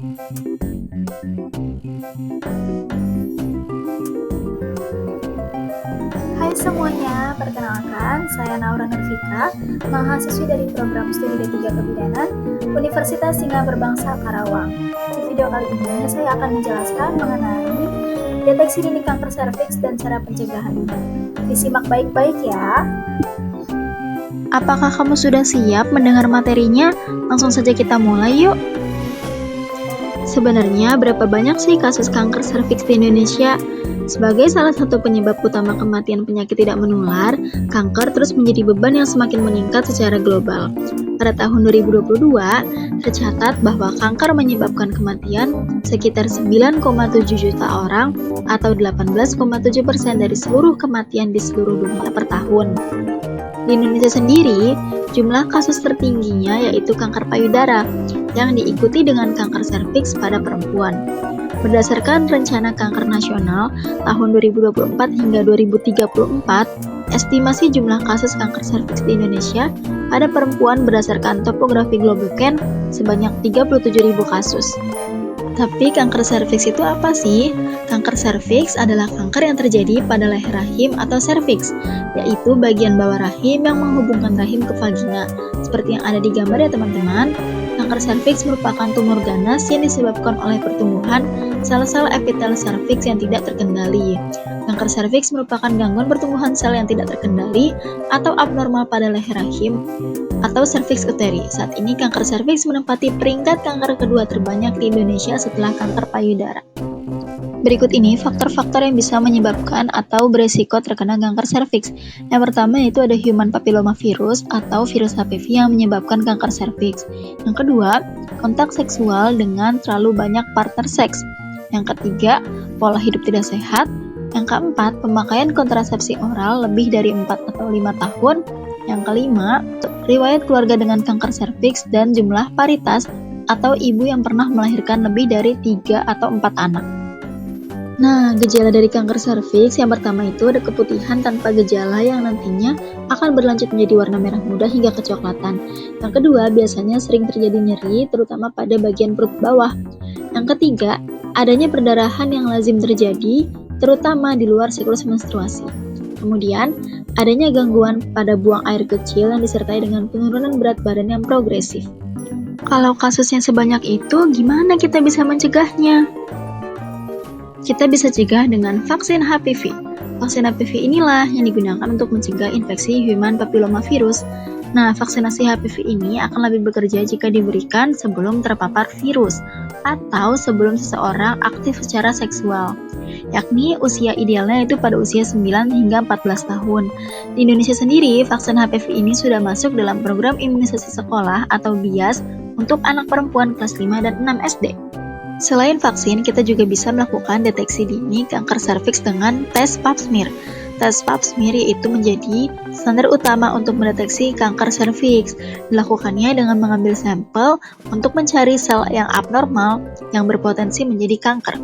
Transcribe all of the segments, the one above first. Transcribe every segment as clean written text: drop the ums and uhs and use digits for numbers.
Hai semuanya, perkenalkan saya Naura Nurfika, mahasiswi dari program studi D3 Kebidanan Universitas Singa Berbangsa Karawang. Di video kali ini saya akan menjelaskan mengenai deteksi dini kanker serviks dan cara pencegahannya. Disimak baik-baik ya. Apakah kamu sudah siap mendengar materinya? Langsung saja kita mulai yuk. Sebenarnya berapa banyak sih kasus kanker serviks di Indonesia? Sebagai salah satu penyebab utama kematian penyakit tidak menular, kanker terus menjadi beban yang semakin meningkat secara global. Pada tahun 2022, tercatat bahwa kanker menyebabkan kematian sekitar 9,7 juta orang atau 18,7% dari seluruh kematian di seluruh dunia per tahun. Di Indonesia sendiri, jumlah kasus tertingginya yaitu kanker payudara, yang diikuti dengan kanker serviks pada perempuan. Berdasarkan Rencana Kanker Nasional tahun 2024 hingga 2034, estimasi jumlah kasus kanker serviks di Indonesia pada perempuan berdasarkan topografi Globocan sebanyak 37.000 kasus. Tapi kanker serviks itu apa sih? Kanker serviks adalah kanker yang terjadi pada leher rahim atau serviks, yaitu bagian bawah rahim yang menghubungkan rahim ke vagina. Seperti yang ada di gambar ya teman-teman, kanker serviks merupakan tumor ganas yang disebabkan oleh pertumbuhan sel-sel epitel serviks yang tidak terkendali. Kanker serviks merupakan gangguan pertumbuhan sel yang tidak terkendali atau abnormal pada leher rahim atau serviks uteri. Saat ini kanker serviks menempati peringkat kanker kedua terbanyak di Indonesia setelah kanker payudara. Berikut ini faktor-faktor yang bisa menyebabkan atau beresiko terkena kanker serviks. Yang pertama yaitu ada human papillomavirus atau virus HPV yang menyebabkan kanker serviks. Yang kedua, kontak seksual dengan terlalu banyak partner seks. Yang ketiga, pola hidup tidak sehat. Yang keempat, pemakaian kontrasepsi oral lebih dari 4 atau 5 tahun. Yang kelima, riwayat keluarga dengan kanker serviks dan jumlah paritas atau ibu yang pernah melahirkan lebih dari 3 atau 4 anak. Nah, gejala dari kanker serviks yang pertama itu ada keputihan tanpa gejala yang nantinya akan berlanjut menjadi warna merah muda hingga kecoklatan. Yang kedua, biasanya sering terjadi nyeri terutama pada bagian perut bawah. Yang ketiga, adanya perdarahan yang lazim terjadi terutama di luar siklus menstruasi. Kemudian, adanya gangguan pada buang air kecil yang disertai dengan penurunan berat badan yang progresif. Kalau kasusnya sebanyak itu, gimana kita bisa mencegahnya? Kita bisa cegah dengan vaksin HPV. Vaksin HPV inilah yang digunakan untuk mencegah infeksi human papillomavirus. Nah, vaksinasi HPV ini akan lebih bekerja jika diberikan sebelum terpapar virus atau sebelum seseorang aktif secara seksual, yakni usia idealnya itu pada usia 9 hingga 14 tahun. Di Indonesia sendiri, vaksin HPV ini sudah masuk dalam program imunisasi sekolah atau BIAS untuk anak perempuan kelas 5 dan 6 SD. Selain vaksin, kita juga bisa melakukan deteksi dini kanker serviks dengan tes pap smear. Tes pap smear yaitu menjadi standar utama untuk mendeteksi kanker serviks. Dilakukannya dengan mengambil sampel untuk mencari sel yang abnormal yang berpotensi menjadi kanker.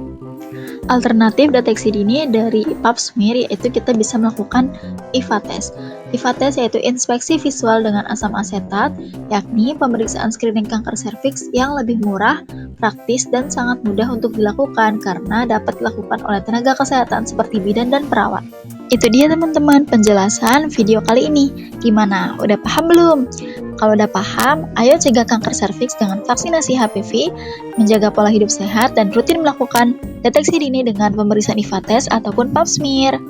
Alternatif deteksi dini dari pap smear yaitu kita bisa melakukan IVA test. IVA test yaitu inspeksi visual dengan asam asetat, yakni pemeriksaan screening kanker serviks yang lebih murah, praktis, dan sangat mudah untuk dilakukan karena dapat dilakukan oleh tenaga kesehatan seperti bidan dan perawat. Itu dia teman-teman penjelasan video kali ini. Gimana? Udah paham belum? Kalau udah paham, ayo cegah kanker serviks dengan vaksinasi HPV, menjaga pola hidup sehat, dan rutin melakukan deteksi dini dengan pemeriksaan IVA test ataupun pap smear.